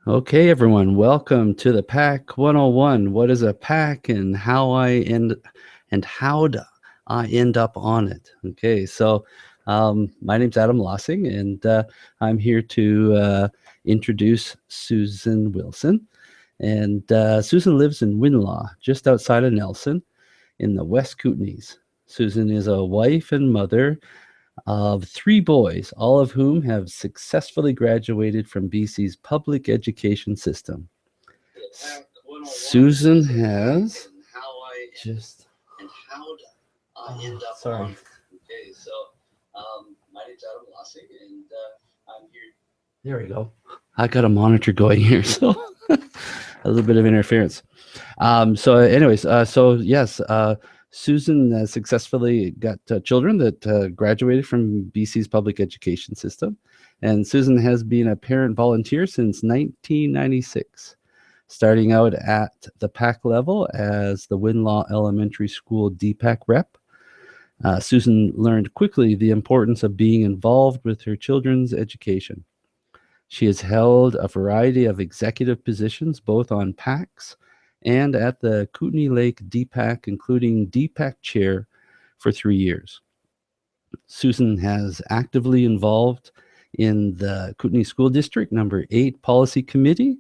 Okay, everyone, welcome to the PAC 101. What is a PAC and how do I end up on it? Okay, so my name's Adam Lossing, and I'm here to introduce Susan Wilson. And Susan lives in Winlaw, just outside of Nelson, in the West Kootenays. Susan is a wife and mother of three boys, all of whom have successfully graduated from BC's public education system. Susan has just. Sorry. Okay, so my name's Adam Lossing, and I'm here. There we go. I got a monitor going here, so a little bit of interference. So yes, Susan successfully got children that graduated from BC's public education system. And Susan has been a parent volunteer since 1996, starting out at the PAC level as the Winlaw Elementary School DPAC rep. Susan learned quickly the importance of being involved with her children's education. She has held a variety of executive positions both on PACs and at the Kootenay Lake DPAC, including DPAC chair for 3 years. Susan has actively involved in the Kootenay School District number 8 Policy Committee,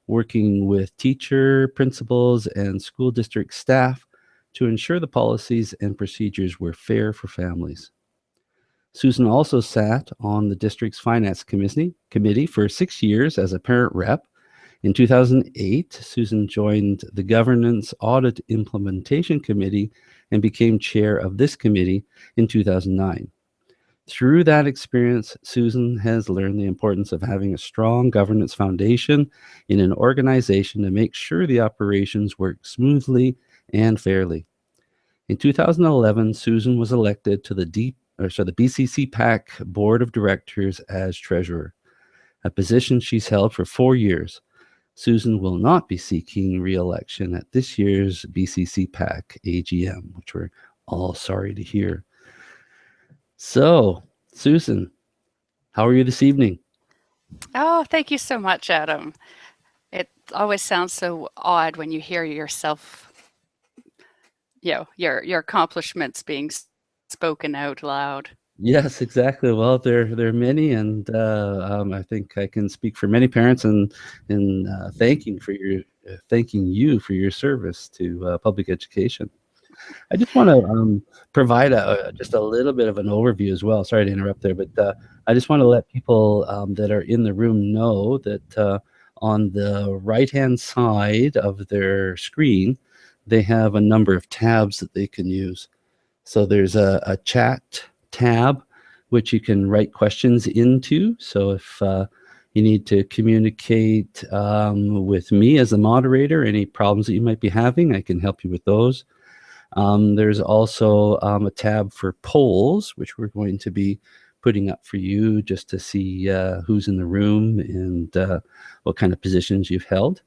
working with teacher, principals, and school district staff to ensure the policies and procedures were fair for families. Susan also sat on the district's finance committee for 6 years as a parent rep. In 2008, Susan joined the Governance Audit Implementation Committee and became chair of this committee in 2009. Through that experience, Susan has learned the importance of having a strong governance foundation in an organization to make sure the operations work smoothly and fairly. In 2011, Susan was elected to the BCCPAC Board of Directors as treasurer, a position she's held for 4 years. Susan will not be seeking re-election at this year's BCCPAC AGM, which we're all sorry to hear. So, Susan, how are you this evening? Oh, thank you so much, Adam. It always sounds so odd when you hear yourself, your accomplishments being spoken out loud. Yes, exactly. Well, there are many, and I think I can speak for many parents in thanking you for your service to public education. I just want to provide just a little bit of an overview as well. Sorry to interrupt there, but I just want to let people that are in the room know that on the right-hand side of their screen, they have a number of tabs that they can use. So there's a chat tab, which you can write questions into. So if you need to communicate with me as a moderator, any problems that you might be having, I can help you with those. There's also a tab for polls, which we're going to be putting up for you just to see who's in the room and what kind of positions you've held.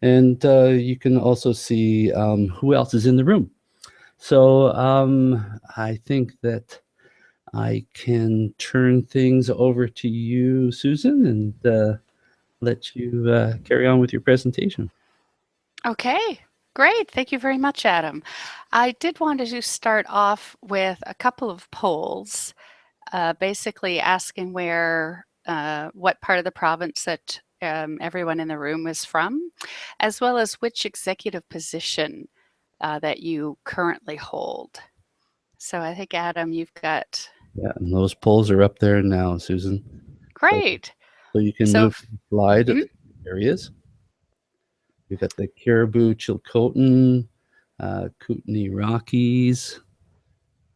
And you can also see who else is in the room. So I think that I can turn things over to you, Susan, and let you carry on with your presentation. Okay, great. Thank you very much, Adam. I did want to start off with a couple of polls, basically asking what part of the province that everyone in the room is from, as well as which executive position that you currently hold. So I think, Adam, you've got... Yeah, and those polls are up there now, Susan. Great. So you can move the slide of the areas. We've got the Caribou, Chilcotin, Kootenay Rockies,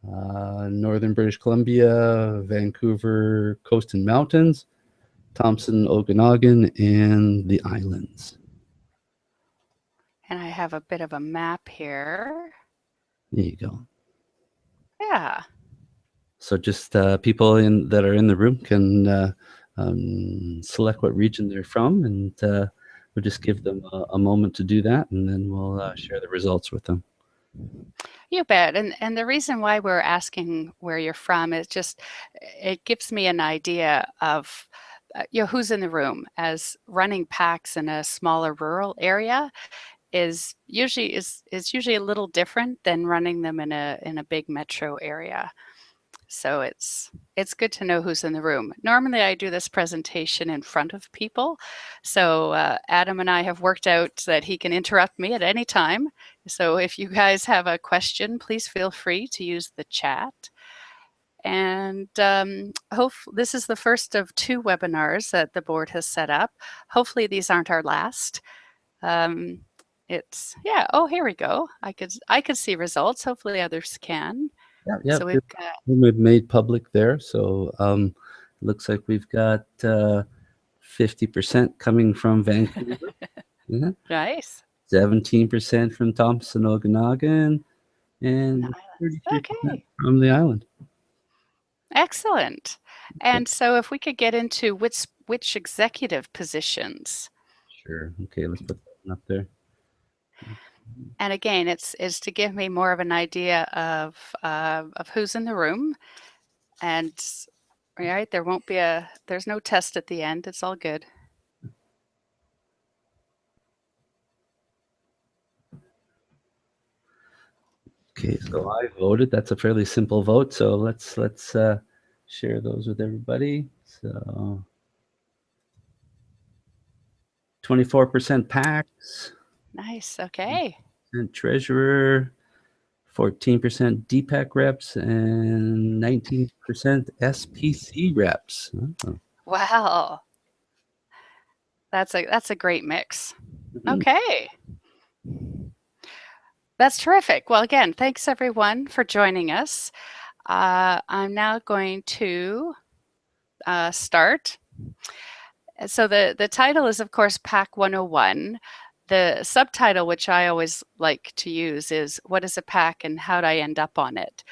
Northern British Columbia, Vancouver Coast and Mountains, Thompson, Okanagan, and the islands. And I have a bit of a map here. There you go. Yeah. So just people that are in the room can select what region they're from, and we'll just give them a moment to do that, and then we'll share the results with them. You bet. And the reason why we're asking where you're from is just, it gives me an idea of who's in the room, as running PACs in a smaller rural area is usually a little different than running them in a big metro area. So it's good to know who's in the room. Normally, I do this presentation in front of people. So Adam and I have worked out that he can interrupt me at any time. So if you guys have a question, please feel free to use the chat. And this is the first of 2 webinars that the board has set up. Hopefully these aren't our last. Oh, here we go. I could see results. Hopefully others can. Yeah, So we've got, we've made public there. So looks like we've got 50% coming from Vancouver. Yeah. nice. 17% from Thompson, Okanagan, and 33% Okay. from the island. Excellent. And so if we could get into which executive positions. Sure. Okay, let's put that one up there. And again, it's to give me more of an idea of who's in the room. And right, there's no test at the end. It's all good. Okay, so I voted. That's a fairly simple vote. So let's share those with everybody. So 24% PACs. Nice. Okay. And treasurer, 14% DPAC reps, and 19% SPC reps. Oh. Wow. That's a great mix. Okay. That's terrific. Well, again, thanks everyone for joining us. I'm now going to start. So the title is, of course, PAC 101. The subtitle, which I always like to use, is What is a PAC and How'd I End Up on It?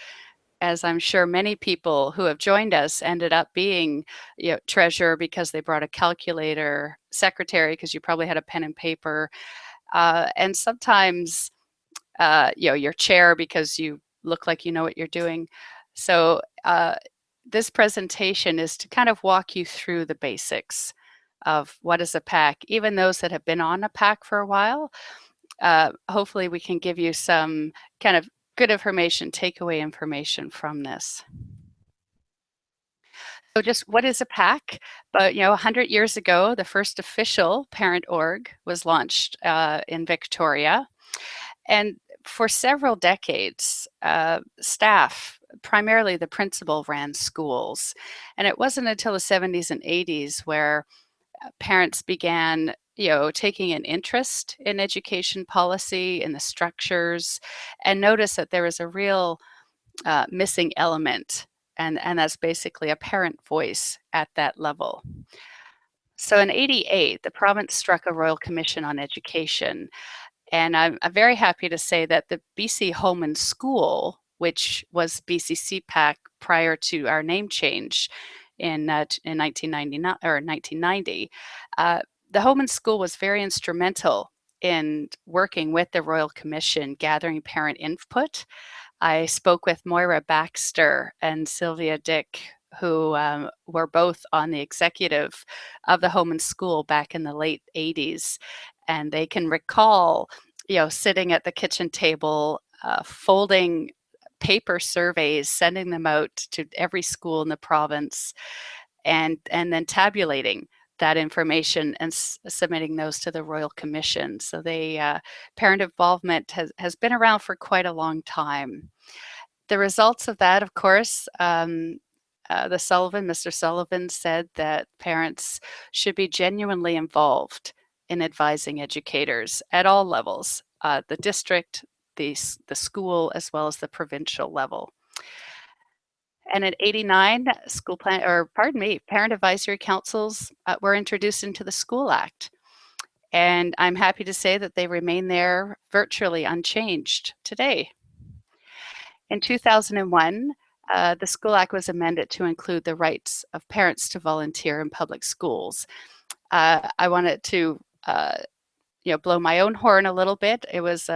As I'm sure many people who have joined us ended up being treasurer because they brought a calculator, secretary because you probably had a pen and paper, and sometimes your chair because you look like you know what you're doing. So this presentation is to kind of walk you through the basics of what is a PAC. Even those that have been on a PAC for a while, hopefully we can give you some kind of good information, takeaway information from this. So just what is a PAC? But 100 years ago, the first official parent org was launched in Victoria. And for several decades, staff, primarily the principal, ran schools. And it wasn't until the 70s and 80s where parents began taking an interest in education policy, in the structures, and noticed that there was a real missing element, and that's basically a parent voice at that level. So in 88, the province struck a Royal Commission on Education, and I'm very happy to say that the BC Home and School, which was BCCPAC prior to our name change in 1999 or 1990, the Home and School was very instrumental in working with the Royal Commission, gathering parent input. I spoke with Moira Baxter and Sylvia Dick, who were both on the executive of the Home and School back in the late 80s. And they can recall, sitting at the kitchen table, folding paper surveys, sending them out to every school in the province, and then tabulating that information and submitting those to the Royal Commission. So parent involvement has been around for quite a long time. The results of that, of course, Mr. Sullivan said that parents should be genuinely involved in advising educators at all levels, the district, the school, as well as the provincial level. And in 89, parent advisory councils were introduced into the School Act. And I'm happy to say that they remain there virtually unchanged today. In 2001, the School Act was amended to include the rights of parents to volunteer in public schools. I wanted to blow my own horn a little bit. It was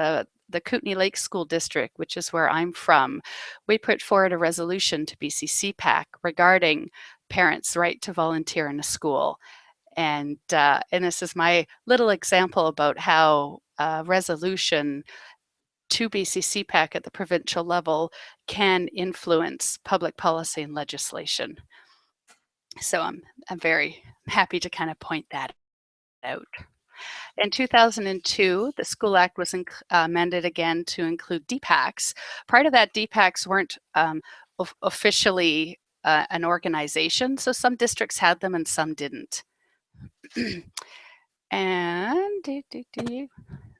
the Kootenay Lake School District, which is where I'm from. We put forward a resolution to BCCPAC regarding parents' right to volunteer in a school. And this is my little example about how resolution to BCCPAC at the provincial level can influence public policy and legislation. So I'm very happy to kind of point that out. In 2002, the School Act was amended again to include DPACs. Prior to that, DPACs weren't officially an organization, so some districts had them and some didn't. And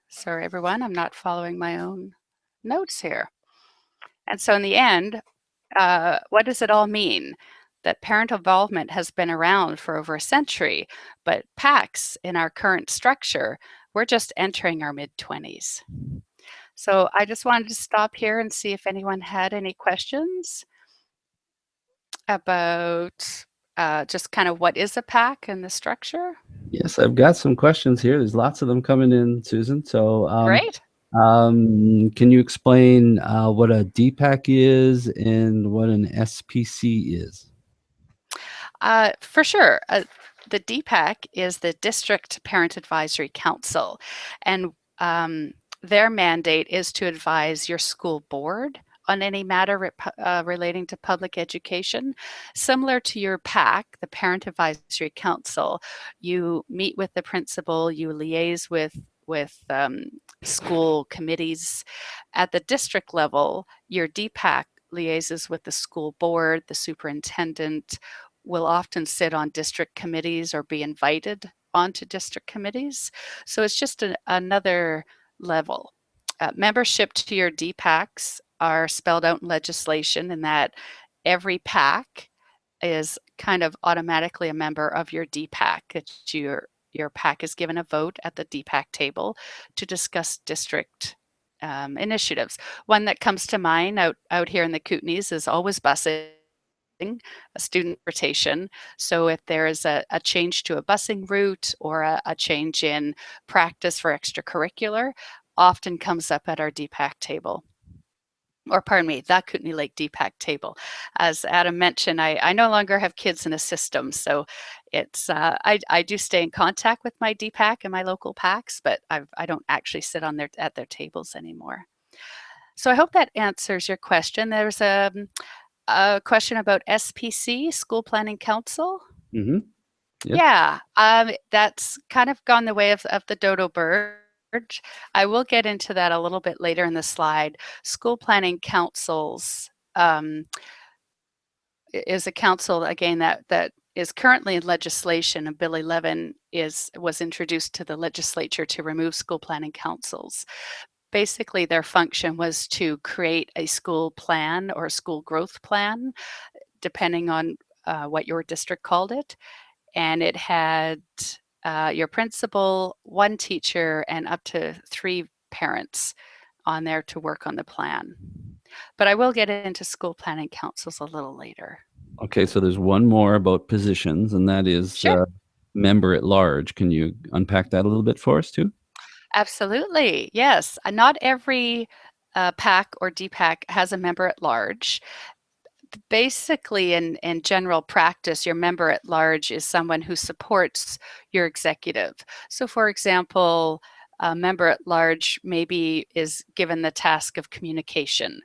sorry, everyone, I'm not following my own notes here. And so in the end, what does it all mean? That parent involvement has been around for over a century, but PACs in our current structure, we're just entering our mid-20s. So I just wanted to stop here and see if anyone had any questions about just kind of what is a PAC and the structure. Yes, I've got some questions here. There's lots of them coming in, Susan. So, Great. can you explain what a DPAC is and what an SPC is? For sure. The DPAC is the District Parent Advisory Council, and their mandate is to advise your school board on any matter relating to public education. Similar to your PAC, the Parent Advisory Council, you meet with the principal, you liaise with school committees. At the district level, your DPAC liaises with the school board, the superintendent, will often sit on district committees or be invited onto district committees. So it's just another level. Membership to your DPACs are spelled out in legislation in that every PAC is kind of automatically a member of your DPAC. Your PAC is given a vote at the DPAC table to discuss district initiatives. One that comes to mind out here in the Kootenays is always busing, a student rotation. So if there is a change to a busing route or a change in practice for extracurricular, often comes up at our DPAC table. Or pardon me, the Kootenay Lake DPAC table. As Adam mentioned, I no longer have kids in a system, so it's I do stay in contact with my DPAC and my local PACs, but I don't actually sit on at their tables anymore. So I hope that answers your question. There's a question about SPC, School Planning Council. Mm-hmm. Yep. Yeah, that's kind of gone the way of the dodo bird. I will get into that a little bit later in the slide. School Planning Councils is a council, again, that is currently in legislation, and Bill 11 was introduced to the legislature to remove school planning councils. Basically, their function was to create a school plan or a school growth plan, depending on what your district called it. And it had your principal, one teacher, and up to 3 parents on there to work on the plan. But I will get into school planning councils a little later. Okay, so there's one more about positions, and that is Sure. member at large. Can you unpack that a little bit for us too? Absolutely, yes. Not every PAC or DPAC has a member at large. Basically, in general practice, your member at large is someone who supports your executive. So for example, a member at large maybe is given the task of communication.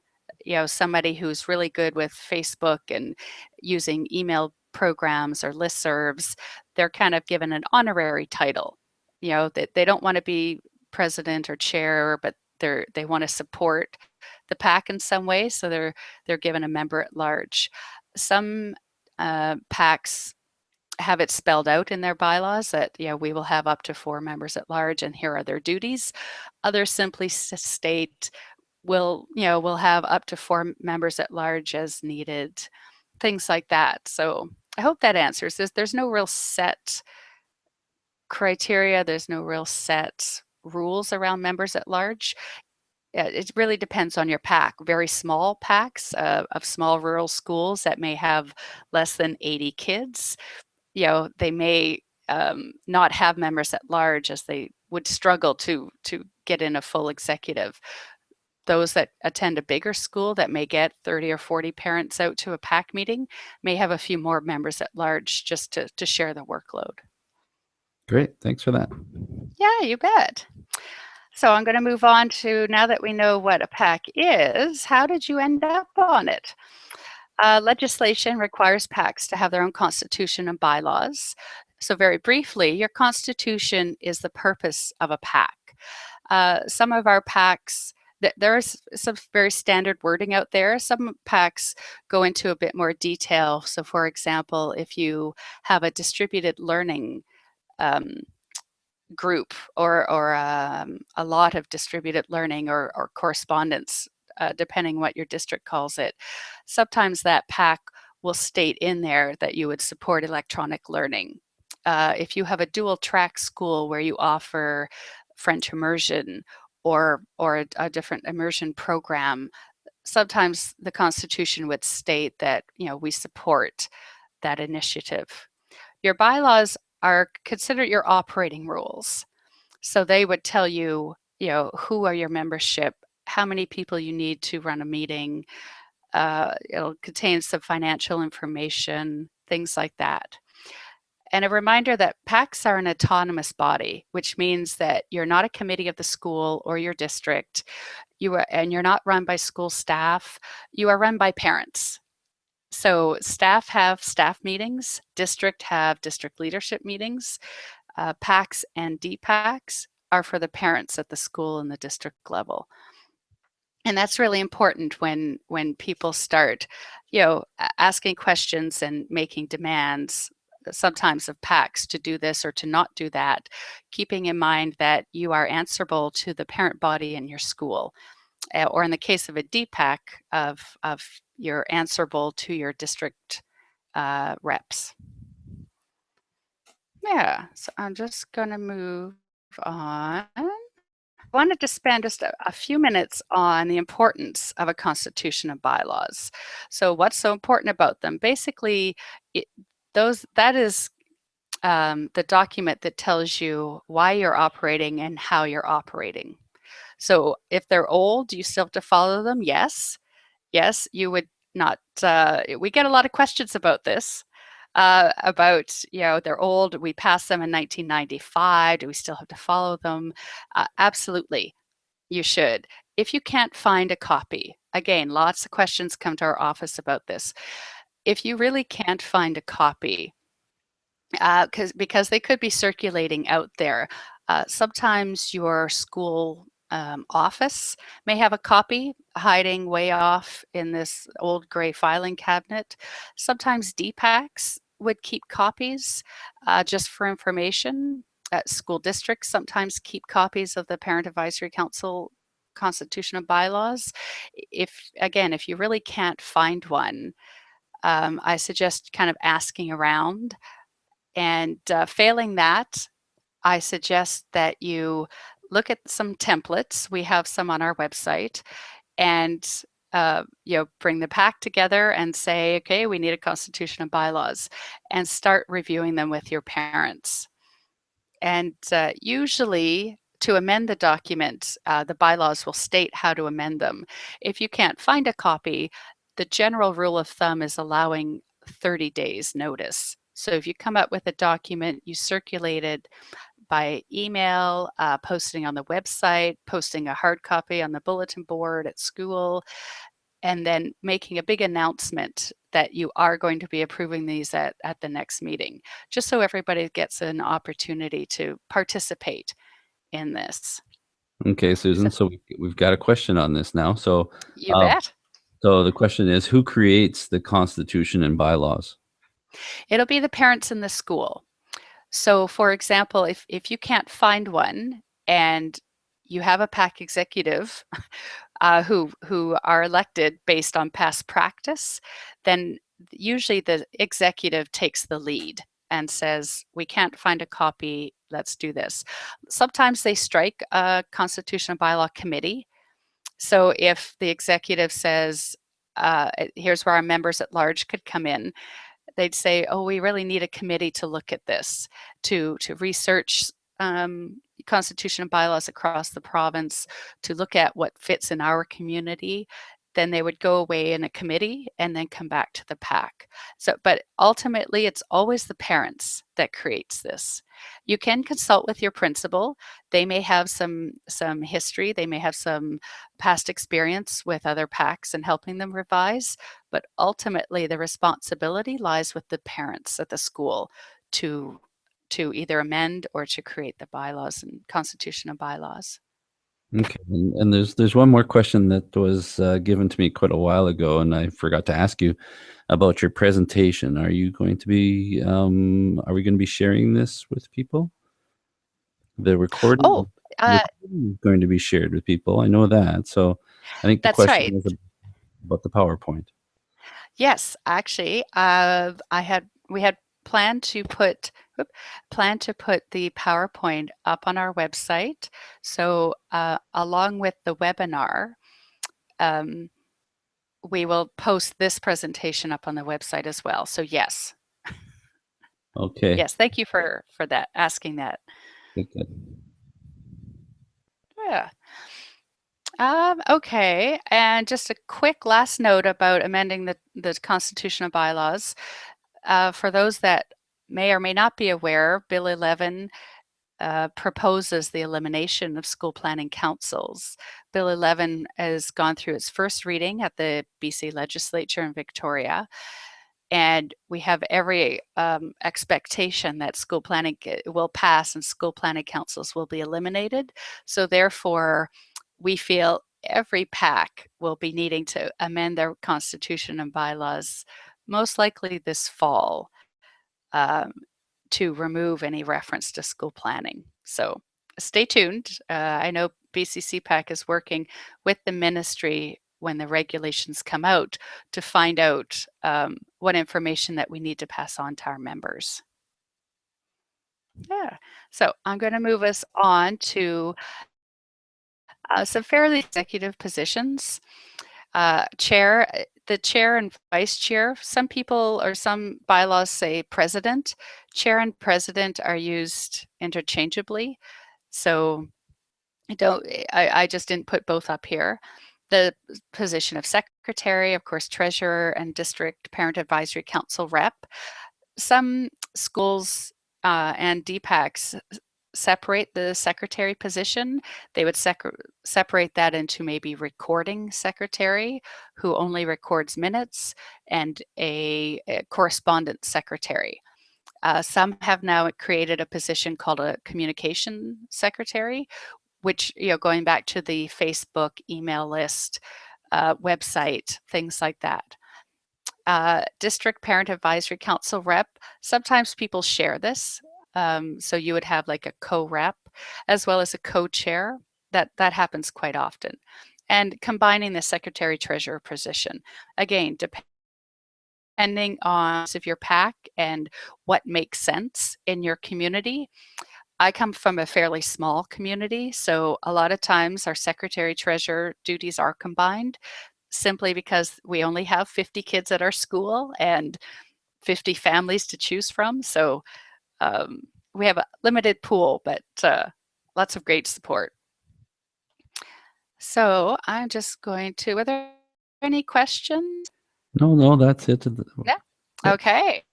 Somebody who's really good with Facebook and using email programs or listservs, they're kind of given an honorary title. They don't want to be president or chair, but they want to support the PAC in some way, so they're given a member at large. Some PACs have it spelled out in their bylaws that we will have up to 4 members at large, and here are their duties. Others simply state we'll have up to 4 members at large as needed, things like that. So I hope that answers this. There's no real set criteria. There's no real set rules around members at large. It really depends on your PAC. Very small PACs of small rural schools that may have less than 80 kids, they may not have members at large, as they would struggle to get in a full executive. those that attend a bigger school that may get 30 or 40 parents out to a PAC meeting may have a few more members at large just to share the workload. Great. Thanks for that. Yeah, you bet. So I'm going to move on to, now that we know what a PAC is, how did you end up on it? Legislation requires PACs to have their own constitution and bylaws. So very briefly, your constitution is the purpose of a PAC. Some of our PACs, there is some very standard wording out there. Some PACs go into a bit more detail. So for example, if you have a distributed learning group or a lot of distributed learning or correspondence, depending what your district calls it, sometimes that PAC will state in there that you would support electronic learning. If you have a dual track school where you offer French immersion or a different immersion program, sometimes the Constitution would state that, we support that initiative. Your bylaws are considered your operating rules. So they would tell you, who are your membership, how many people you need to run a meeting. It'll contain some financial information, things like that. And a reminder that PACs are an autonomous body, which means that you're not a committee of the school or your district. And you're not run by school staff. You are run by parents. So staff have staff meetings, district have district leadership meetings. PACs and DPACs are for the parents at the school and the district level. And that's really important when people start, asking questions and making demands, sometimes of PACs to do this or to not do that, keeping in mind that you are answerable to the parent body in your school. Or in the case of a DPAC, of you're answerable to your district reps. Yeah, so I'm just going to move on. I wanted to spend just a few minutes on the importance of a constitution and bylaws. So what's so important about them? Basically, that is the document that tells you why you're operating and how you're operating. So if they're old, do you still have to follow them? Yes. Yes, you would not. We get a lot of questions about this. About, they're old. We passed them in 1995. Do we still have to follow them? Absolutely, you should. If you can't find a copy, again, lots of questions come to our office about this. If you really can't find a copy, because they could be circulating out there, sometimes your school office may have a copy hiding way off in this old gray filing cabinet. Sometimes DPACs would keep copies just for information. School districts sometimes keep copies of the Parent Advisory Council Constitution and bylaws. If you really can't find one, I suggest kind of asking around. And failing that, I suggest that you look at some templates. We have some on our website, and bring the PAC together and say, okay, we need a constitution and bylaws, and start reviewing them with your parents. And usually, to amend the document, the bylaws will state how to amend them. If you can't find a copy, the general rule of thumb is allowing 30 days notice. So if you come up with a document, you circulate it by email, posting on the website, posting a hard copy on the bulletin board at school, and then making a big announcement that you are going to be approving these at the next meeting, just so everybody gets an opportunity to participate in this. Okay, Susan. So we've got a question on this now. So You bet. So the question is, who creates the Constitution and bylaws? It'll be the parents in the school. So for example, if you can't find one and you have a PAC executive who are elected based on past practice, then usually the executive takes the lead and says, we can't find a copy, let's do this. Sometimes they strike a constitution and bylaw committee. So if the executive says, here's where our members at large could come in, they'd say, oh, we really need a committee to look at this, to research constitution and bylaws across the province to look at what fits in our community. Then they would go away in a committee and then come back to the PAC. So, but ultimately, it's always the parents that creates this. You can consult with your principal. They may have some history. They may have some past experience with other PACs and helping them revise. But ultimately, the responsibility lies with the parents at the school to either amend or to create the bylaws and constitution and bylaws. Okay, and there's one more question that was given to me quite a while ago, and I forgot to ask you about your presentation. Are you going to be are we going to be sharing this with people? The Oh, recording is going to be shared with people. I know that. So I think the that's question right. was about the PowerPoint. Yes, actually, we had planned to put the PowerPoint up on our website. So along with the webinar, um, we will post this presentation up on the website as well. So yes, Okay. yes, thank you for that, asking that. Good. Yeah. Okay, and just a quick last note about amending the constitutional bylaws. For those that may or may not be aware, Bill 11 proposes the elimination of school planning councils. Bill 11 has gone through its first reading at the BC legislature in Victoria, and we have every expectation that school planning will pass and school planning councils will be eliminated. So therefore, we feel every PAC will be needing to amend their constitution and bylaws, most likely this fall, um, to remove any reference to school planning. So stay tuned. I know BCCPAC is working with the ministry when the regulations come out to find out what information that we need to pass on to our members. Yeah, so I'm going to move us on to some fairly executive positions. The chair and vice chair. Some people or some bylaws say president. Chair and president are used interchangeably. So I just didn't put both up here. The position of secretary, of course, treasurer and district parent advisory council rep. Some schools and DPACs separate the secretary position. They would separate that into maybe recording secretary, who only records minutes, and a correspondence secretary. Some have now created a position called a communication secretary, which, going back to the Facebook email list, website, things like that. District Parent Advisory Council rep, sometimes people share this. So you would have like a co-rep as well as a co-chair. That happens quite often. And combining the secretary treasurer position. Again, depending on your PAC and what makes sense in your community. I come from a fairly small community, so a lot of times our secretary treasurer duties are combined simply because we only have 50 kids at our school and 50 families to choose from. So we have a limited pool, but lots of great support. So I'm just going to, are there any questions? No, that's it. Yeah. Yep. Okay.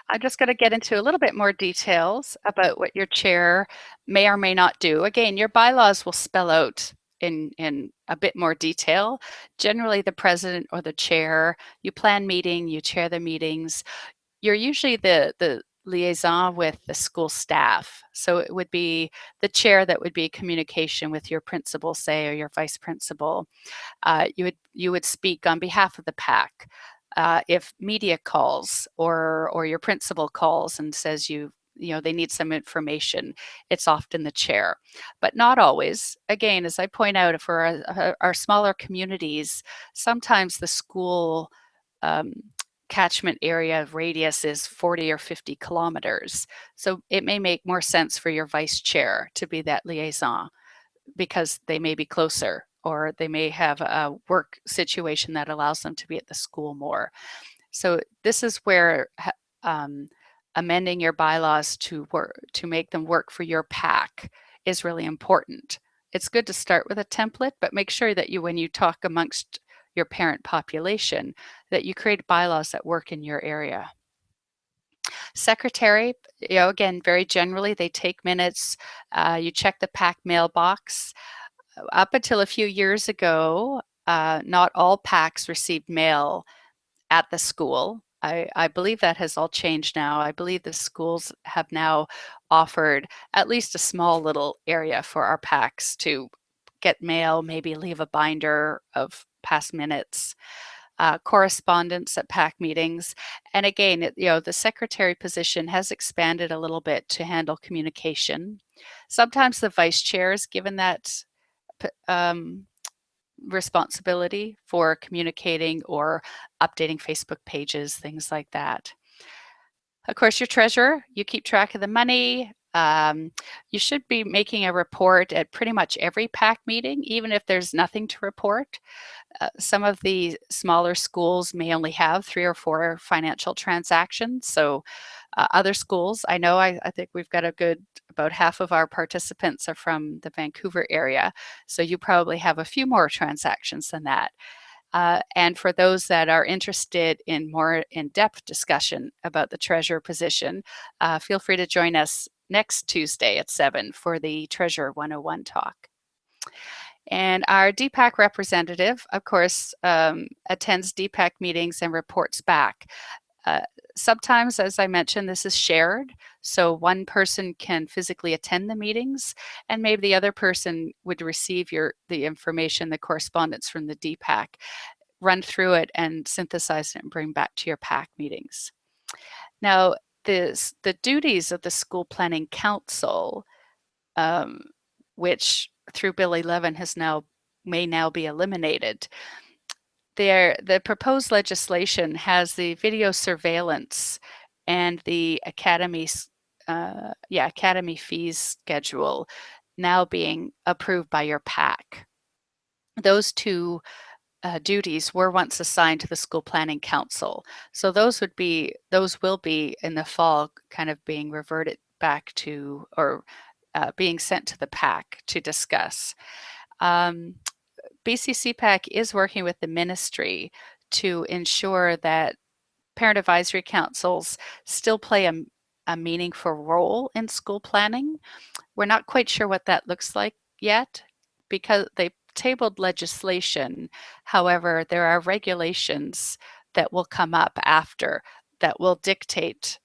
I'm just going to get into a little bit more details about what your chair may or may not do. Again, your bylaws will spell out in a bit more detail. Generally, the president or the chair, you plan meeting, you chair the meetings. You're usually the liaison with the school staff. So it would be the chair that would be communication with your principal, say, or your vice principal. You would speak on behalf of the PAC. If media calls or your principal calls and says they need some information, it's often the chair, but not always. Again, as I point out, for our smaller communities, sometimes the school catchment area radius is 40 or 50 kilometers. So it may make more sense for your vice chair to be that liaison because they may be closer or they may have a work situation that allows them to be at the school more. So this is where amending your bylaws to make them work for your PAC is really important. It's good to start with a template, but make sure that when you talk amongst your parent population, that you create bylaws that work in your area. Secretary, again, very generally, they take minutes. You check the PAC mailbox. Up until a few years ago, not all PACs received mail at the school. I believe that has all changed now. I believe the schools have now offered at least a small little area for our PACs to get mail, maybe leave a binder of past minutes, correspondence at PAC meetings. And again, the secretary position has expanded a little bit to handle communication. Sometimes the vice chair is given that responsibility for communicating or updating Facebook pages, things like that. Of course, your treasurer, you keep track of the money. You should be making a report at pretty much every PAC meeting, even if there's nothing to report. Some of the smaller schools may only have 3 or 4 financial transactions. So other schools, I think we've got about half of our participants are from the Vancouver area. So you probably have a few more transactions than that. And for those that are interested in more in-depth discussion about the treasurer position, feel free to join us next Tuesday at 7 for the Treasurer 101 talk. And our DPAC representative, of course, attends DPAC meetings and reports back. Sometimes, as I mentioned, this is shared. So one person can physically attend the meetings, and maybe the other person would receive the information, the correspondence from the DPAC, run through it and synthesize it and bring back to your PAC meetings. Now, the duties of the School Planning Council, which through Bill 11 may now be eliminated. The proposed legislation has the video surveillance and the academy fees schedule now being approved by your PAC. Those two duties were once assigned to the School Planning Council. So those will be in the fall kind of being reverted back to, or being sent to the PAC to discuss. BCCPAC is working with the ministry to ensure that parent advisory councils still play a meaningful role in school planning. We're not quite sure what that looks like yet because they tabled legislation. However, there are regulations that will come up after that will dictate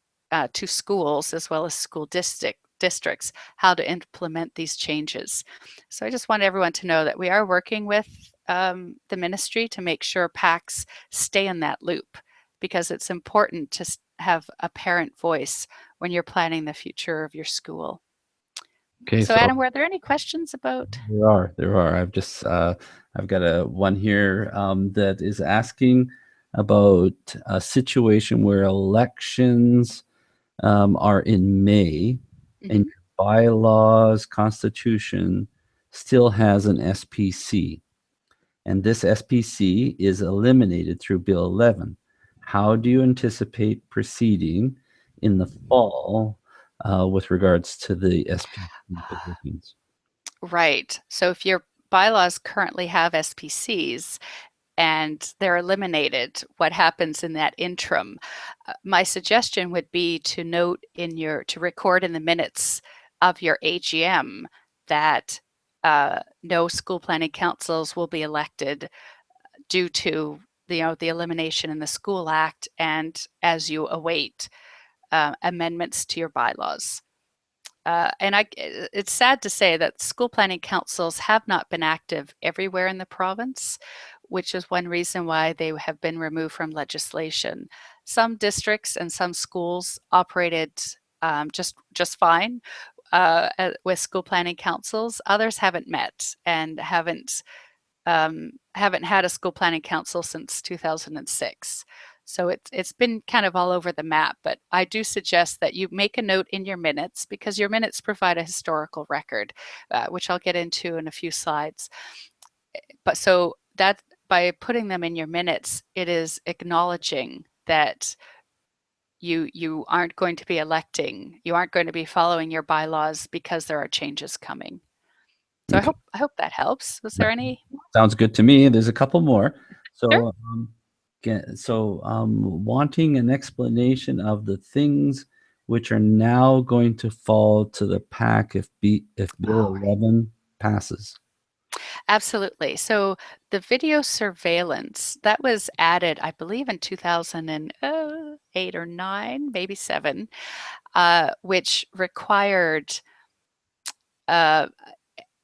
to schools as well as school districts how to implement these changes. So I just want everyone to know that we are working with the ministry to make sure PACs stay in that loop, because it's important to have a parent voice when you're planning the future of your school. Okay, so Adam, were there any questions about? There are. I've got one here that is asking about a situation where elections are in May, and your bylaws, constitution still has an SPC, and this SPC is eliminated through Bill 11. How do you anticipate proceeding in the fall with regards to the SPC positions? Right. So if your bylaws currently have SPCs and they're eliminated, what happens in that interim? My suggestion would be to record in the minutes of your AGM that no school planning councils will be elected due to the elimination in the School Act, and as you await amendments to your bylaws. It's sad to say that school planning councils have not been active everywhere in the province, which is one reason why they have been removed from legislation. Some districts and some schools operated just fine with school planning councils. Others haven't met and haven't had a school planning council since 2006. So it's been kind of all over the map, but I do suggest that you make a note in your minutes, because your minutes provide a historical record, which I'll get into in a few slides. But so that by putting them in your minutes, it is acknowledging that you aren't going to be electing, you aren't going to be following your bylaws because there are changes coming. So Okay. I hope that helps. Was That there any? sounds good to me. There's a couple more. Sure. So, wanting an explanation of the things which are now going to fall to the PAC if Bill Oh, right. 11 passes. Absolutely. So the video surveillance that was added, I believe, in 2008 or nine, maybe seven, which required uh,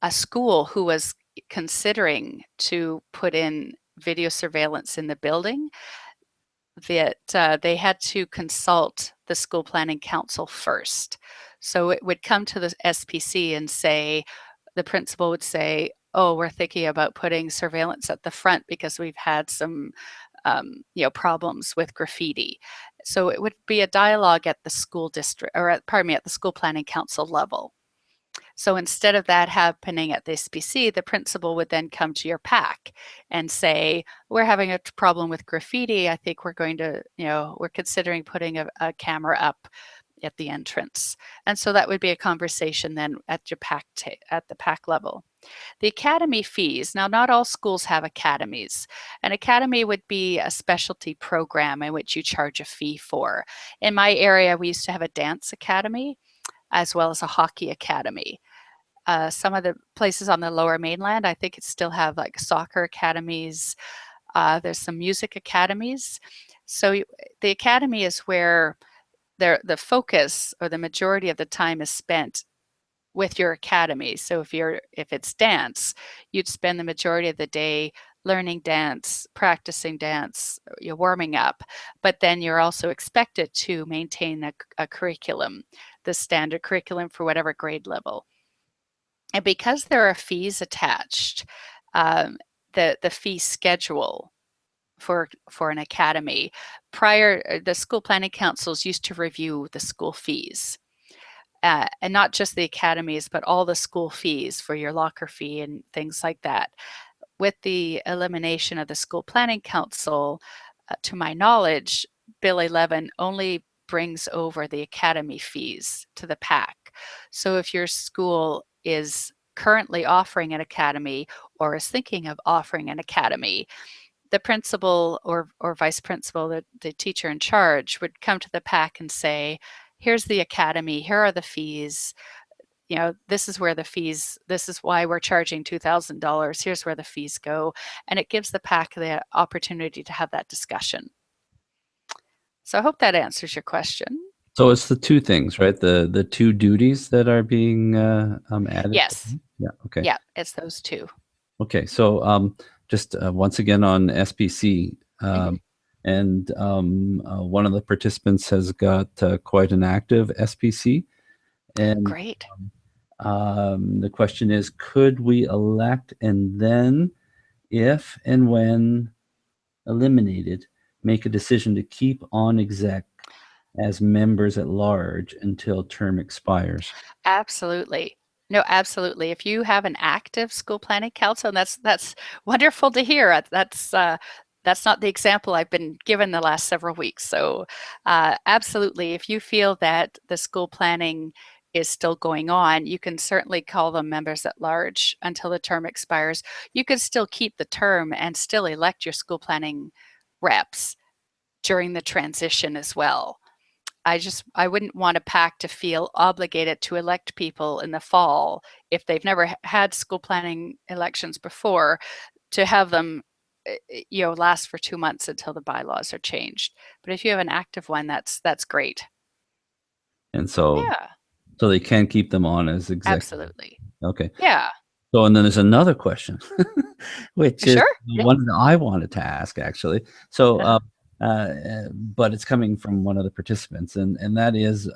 a school who was considering to put in video surveillance in the building that they had to consult the school planning council first. So it would come to the SPC and say, the principal would say, oh, we're thinking about putting surveillance at the front because we've had some problems with graffiti. So it would be a dialogue at the school district, or pardon me, at the school planning council level. So instead of that happening at the SPC, the principal would then come to your PAC and say, we're having a problem with graffiti. I think we're going to, we're considering putting a camera up at the entrance. And so that would be a conversation then at your PAC at the PAC level. The academy fees. Now, not all schools have academies. An academy would be a specialty program in which you charge a fee for. In my area, we used to have a dance academy as well as a hockey academy. Some of the places on the lower mainland, I think it still have like soccer academies. There's some music academies. So the academy is where the focus or the majority of the time is spent with your academy. So if it's dance, you'd spend the majority of the day learning dance, practicing dance, you're warming up, but then you're also expected to maintain a curriculum, the standard curriculum for whatever grade level. And because there are fees attached, the fee schedule for an academy, the school planning councils used to review the school fees. And not just the academies, but all the school fees for your locker fee and things like that. With the elimination of the school planning council, to my knowledge, Bill 11 only brings over the academy fees to the PAC. So if your school is currently offering an academy or is thinking of offering an academy, the principal or vice principal, the teacher in charge, would come to the PAC and say, here's the academy, here are the fees, this is where the fees, this is why we're charging $2,000, here's where the fees go. And it gives the PAC the opportunity to have that discussion. So I hope that answers your question. So it's the two things, right? The two duties that are being added. Yes. Yeah. Okay. Yeah, it's those two. Okay. So just once again on SPC, Mm-hmm. and one of the participants has got quite an active SPC, and Great. the question is, could we elect and then, if and when eliminated, make a decision to keep on exec as members at large until term expires? Absolutely. No, absolutely. If you have an active school planning council, and that's wonderful to hear. That's not the example I've been given the last several weeks. So, absolutely, if you feel that the school planning is still going on, you can certainly call them members at large until the term expires. You can still keep the term and still elect your school planning reps during the transition as well. I wouldn't want a PAC to feel obligated to elect people in the fall if they've never had school planning elections before, to have them last for 2 months until the bylaws are changed. But if you have an active one, that's great. And so Yeah, they can keep them on as executive. absolutely. Okay. Yeah. So, and then there's another question, which is Sure. Yeah. one that I wanted to ask actually. So, Uh-huh. but it's coming from one of the participants, and that is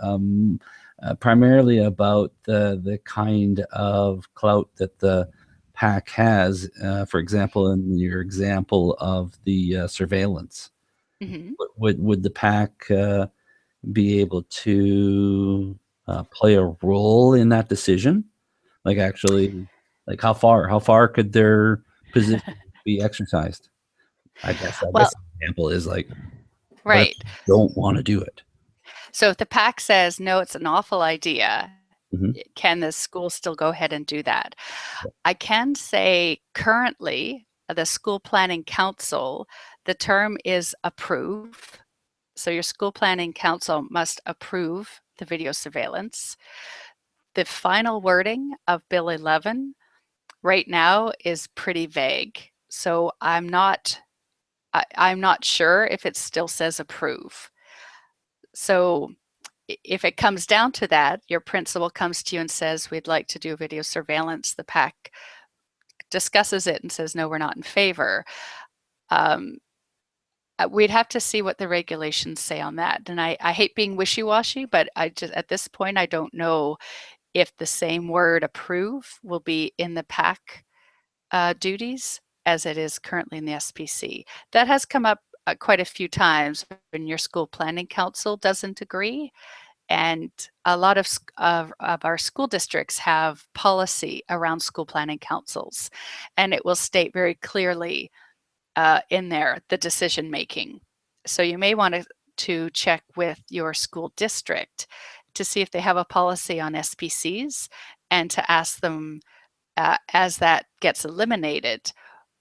primarily about the kind of clout that the PAC has. For example, in your example of the surveillance, Hmm. would the PAC be able to play a role in that decision? Like actually, like how far could their position be exercised? I guess Well, the example is like, what if right. they don't want to do it? So if the PAC says, no, it's an awful idea, Mhm. can the school still go ahead and do that? I can say currently, the school planning council, the term is approve. So your school planning council must approve the video surveillance. The final wording of Bill 11 right now is pretty vague. So I'm not sure if it still says approve. So if it comes down to that, your principal comes to you and says, we'd like to do video surveillance. The PAC discusses it and says, no, we're not in favor. We'd have to see what the regulations say on that. And I hate being wishy-washy, but I just, at this point, I don't know if the same word approve will be in the PAC duties as it is currently in the SPC. That has come up quite a few times when your school planning council doesn't agree. And a lot of our school districts have policy around school planning councils. And it will state very clearly in there the decision making. So you may want to check with your school district to see if they have a policy on SPCs and to ask them as that gets eliminated,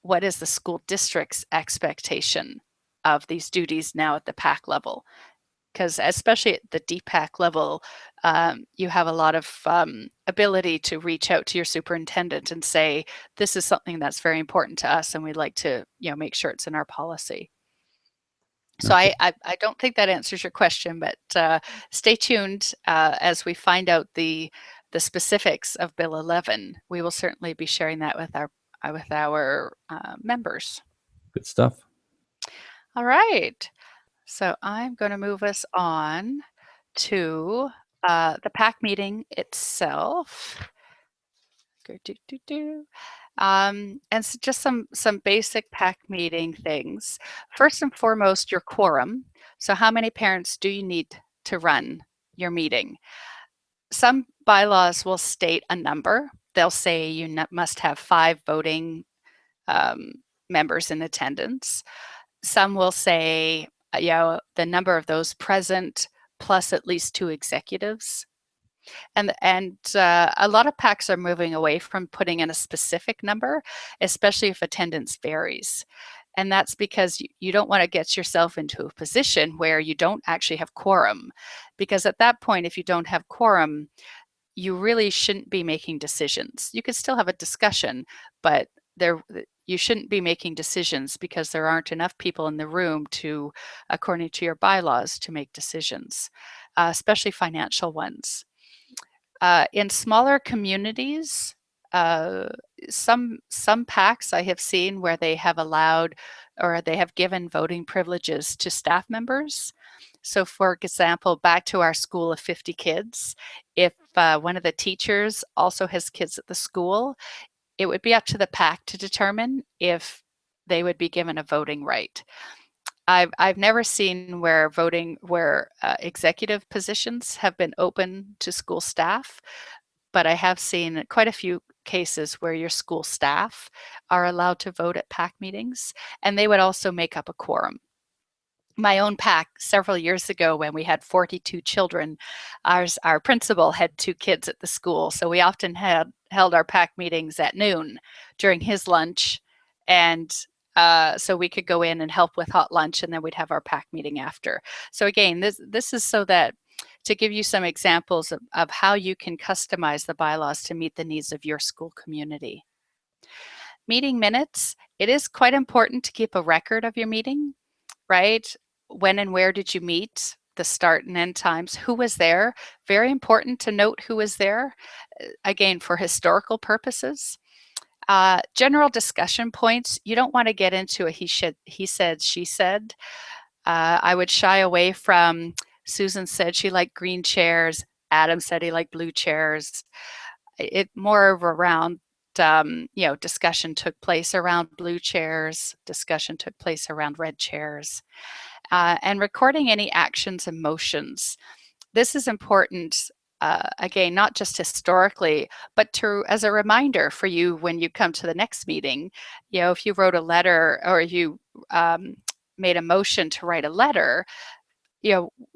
what is the school district's expectation of these duties now at the PAC level? Because especially at the DPAC level, you have a lot of ability to reach out to your superintendent and say, this is something that's very important to us and we'd like to make sure it's in our policy. So Okay. I don't think that answers your question, but stay tuned as we find out the specifics of Bill 11. We will certainly be sharing that with our members. Good stuff. All right. So I'm going to move us on to the PAC meeting itself. And so just some basic PAC meeting things. First and foremost, your quorum. So how many parents do you need to run your meeting? Some bylaws will state a number. They'll say you must have 5 voting members in attendance. Some will say, the number of those present plus at least 2 executives. And a lot of PACs are moving away from putting in a specific number, especially if attendance varies. And that's because you don't want to get yourself into a position where you don't actually have quorum. Because at that point, if you don't have quorum, you really shouldn't be making decisions. You could still have a discussion, but you shouldn't be making decisions because there aren't enough people in the room to, according to your bylaws, to make decisions, especially financial ones. In smaller communities, some PACs I have seen where they have allowed or they have given voting privileges to staff members. So for example, back to our school of 50 kids, if one of the teachers also has kids at the school, it would be up to the PAC to determine if they would be given a voting right. I've never seen where executive positions have been open to school staff, but I have seen quite a few cases where your school staff are allowed to vote at PAC meetings, and they would also make up a quorum. My own PAC several years ago when we had 42 children, our principal had 2 kids at the school, so we often held our PAC meetings at noon during his lunch, and so we could go in and help with hot lunch, and then we'd have our PAC meeting after. So again, this is so that to give you some examples of how you can customize the bylaws to meet the needs of your school community. Meeting minutes, it is quite important to keep a record of your meeting, right? When and where did you meet? The start and end times, who was there? Very important to note who was there, again, for historical purposes. General discussion points, you don't want to get into a he said, she said. I would shy away from Susan said she liked green chairs, Adam said he liked blue chairs. It more of around, discussion took place around blue chairs, discussion took place around red chairs. And recording any actions and motions. This is important, again, not just historically, but as a reminder for you when you come to the next meeting. If you wrote a letter or you made a motion to write a letter,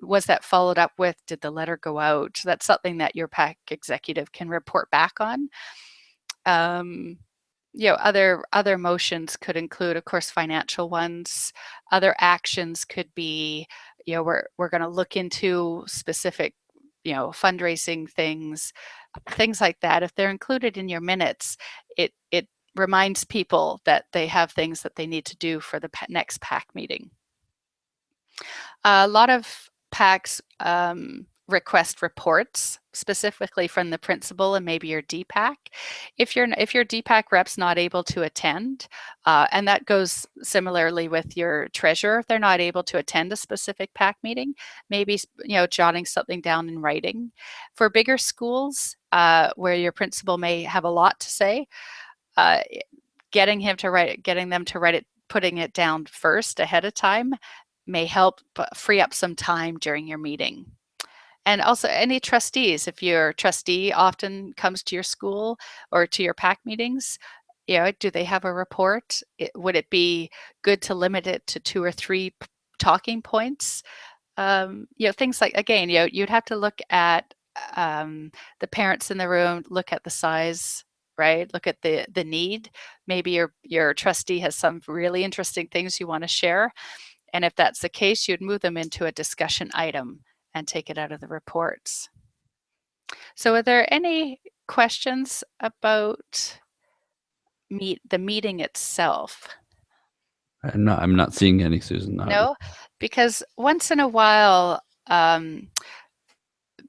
was that followed up with? Did the letter go out? That's something that your PAC executive can report back on. Um, other motions could include, of course, financial ones. Other actions could be, we're going to look into specific, fundraising things like that. If they're included in your minutes, it reminds people that they have things that they need to do for the next PAC meeting. A lot of PACs request reports specifically from the principal and maybe your DPAC. If your DPAC rep's not able to attend, and that goes similarly with your treasurer, if they're not able to attend a specific PAC meeting, maybe jotting something down in writing. For bigger schools where your principal may have a lot to say, getting them to write it, putting it down first ahead of time may help free up some time during your meeting. And also any trustees, if your trustee often comes to your school or to your PAC meetings, do they have a report? Would it be good to limit it to 2 or 3 talking points? Things like, again, you'd have to look at the parents in the room, look at the size, right? Look at the need. Maybe your trustee has some really interesting things you want to share. And if that's the case, you'd move them into a discussion item and take it out of the reports. So are there any questions about the meeting itself? I'm not seeing any, Susan. No, because once in a while,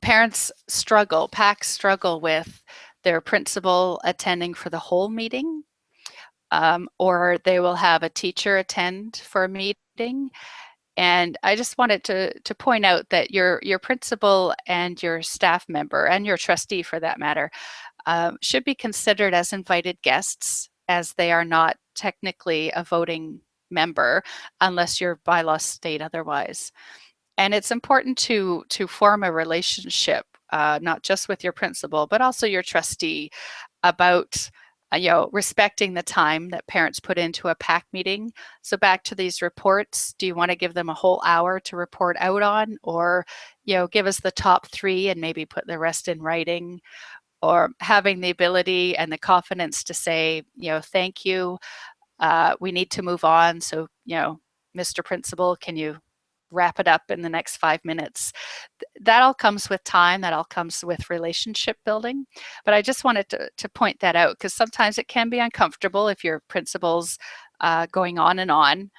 parents struggle, PACs struggle with their principal attending for the whole meeting, or they will have a teacher attend for a meeting. And I just wanted to point out that your principal and your staff member, and your trustee for that matter, should be considered as invited guests, as they are not technically a voting member unless your bylaws state otherwise. And it's important to form a relationship, not just with your principal, but also your trustee, about respecting the time that parents put into a PAC meeting. So back to these reports, do you want to give them a whole hour to report out on, or give us the top 3 and maybe put the rest in writing? Or having the ability and the confidence to say, thank you, we need to move on, so Mr. Principal, can you wrap it up in the next 5 minutes? That all comes with time, that all comes with relationship building. But I just wanted to point that out, because sometimes it can be uncomfortable if your principal's going on. And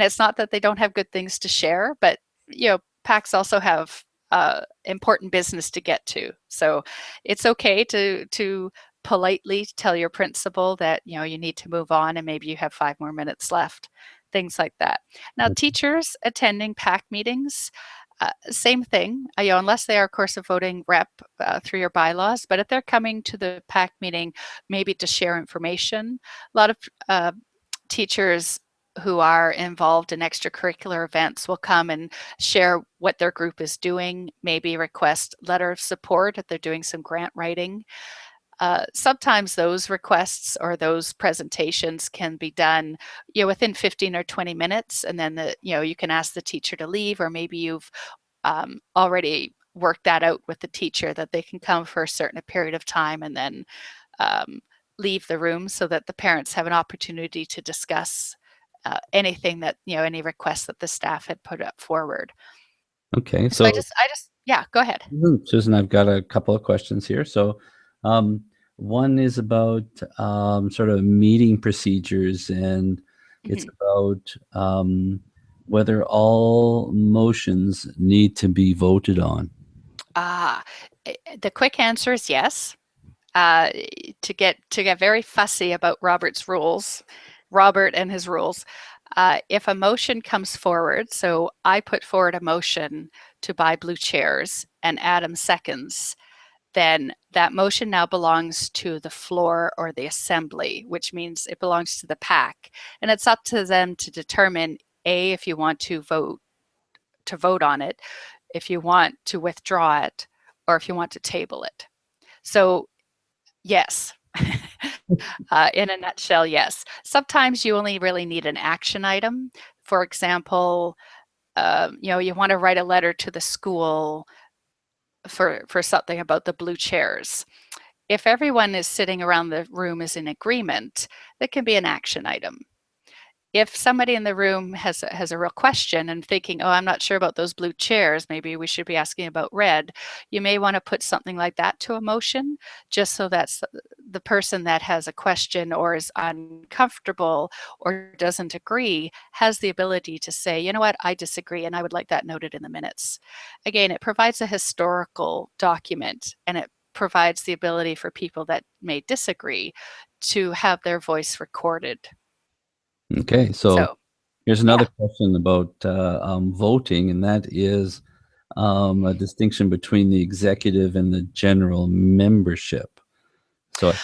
it's not that they don't have good things to share, but PACs also have important business to get to. So it's okay to politely tell your principal that you need to move on and maybe you have 5 more minutes left, things like that. Now, teachers attending PAC meetings, same thing, unless they are, of course, a voting rep through your bylaws. But if they're coming to the PAC meeting maybe to share information, a lot of teachers who are involved in extracurricular events will come and share what their group is doing, maybe request letter of support if they're doing some grant writing. Sometimes those requests or those presentations can be done within 15 or 20 minutes, and then you can ask the teacher to leave, or maybe you've already worked that out with the teacher that they can come for a certain period of time and then leave the room, so that the parents have an opportunity to discuss anything that any requests that the staff had put up forward. Okay, so I just yeah, go ahead. Susan, I've got a couple of questions here. So one is about sort of meeting procedures, and it's about whether all motions need to be voted on. The quick answer is yes. To get very fussy about Robert and his rules, if a motion comes forward, so I put forward a motion to buy blue chairs and Adam seconds, then that motion now belongs to the floor or the assembly, which means it belongs to the PAC. And it's up to them to determine, A, if you want to vote on it, if you want to withdraw it, or if you want to table it. So yes. In a nutshell, yes. Sometimes you only really need an action item. For example, you want to write a letter to the school for something about the blue chairs. If everyone is sitting around the room is in agreement, that can be an action item. If somebody in the room has a real question and thinking, oh, I'm not sure about those blue chairs, maybe we should be asking about red, you may want to put something like that to a motion, just so that the person that has a question or is uncomfortable or doesn't agree has the ability to say, you know what, I disagree and I would like that noted in the minutes. Again, it provides a historical document, and it provides the ability for people that may disagree to have their voice recorded. Okay, so So, here's yeah. another question about voting, and that is a distinction between the executive and the general membership. So I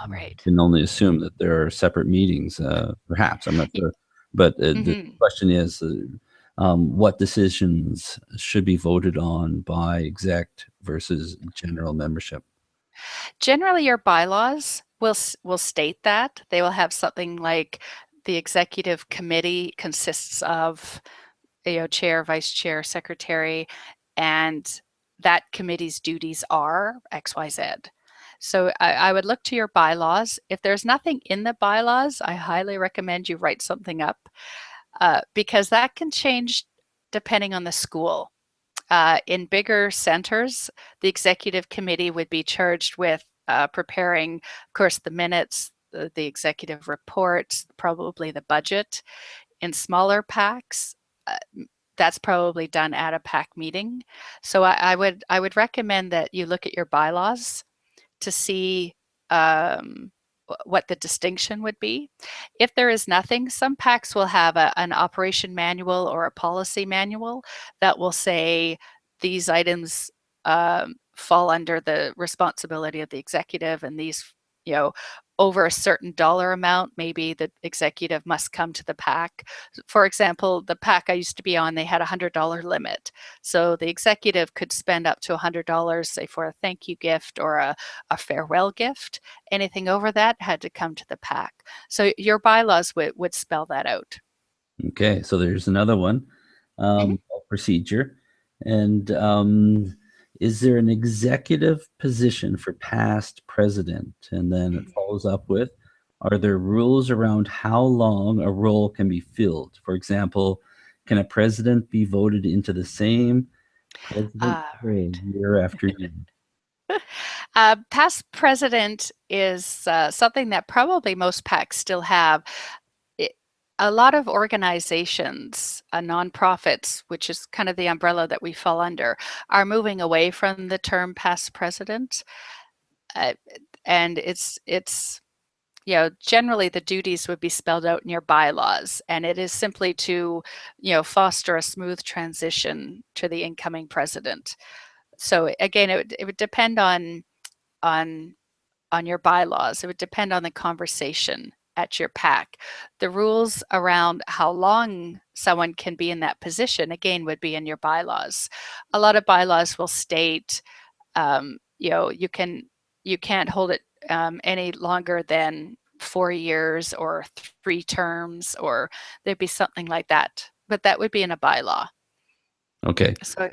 Right. can only assume that there are separate meetings, perhaps, I'm not sure. But the Mhm. question is, what decisions should be voted on by exec versus general membership? Generally, your bylaws will state that. They will have something like the executive committee consists of, chair, vice chair, secretary, and that committee's duties are XYZ. So I would look to your bylaws. If there's nothing in the bylaws, I highly recommend you write something up, because that can change depending on the school. In bigger centers, the executive committee would be charged with preparing, of course, the minutes, the executive reports, probably the budget. In smaller PACs, uh, that's probably done at a PAC meeting. So I would recommend that you look at your bylaws to see um, what the distinction would be. If there is nothing, some PACs will have an operation manual or a policy manual that will say these items fall under the responsibility of the executive, and these, over a certain dollar amount, maybe the executive must come to the PAC. For example, the PAC I used to be on, they had $100 limit. So the executive could spend up to $100, say, for a thank you gift or a farewell gift. Anything over that had to come to the PAC. So your bylaws would spell that out. Okay, so there's another one, Mhm. procedure. And is there an executive position for past president? And then it follows up with, are there rules around how long a role can be filled? For example, can a president be voted into the same president role Right. year after year? Past president is something that probably most PACs still have. It, a lot of organizations, nonprofits, which is kind of the umbrella that we fall under, are moving away from the term past president. Uh, and it's generally the duties would be spelled out in your bylaws, and it is simply to, foster a smooth transition to the incoming president. So again, it would depend on on your bylaws. It would depend on the conversation at your PAC. The rules around how long someone can be in that position, again, would be in your bylaws. A lot of bylaws will state, you can't hold it any longer than 4 years or 3 terms, or there'd be something like that. But that would be in a bylaw. Okay, So,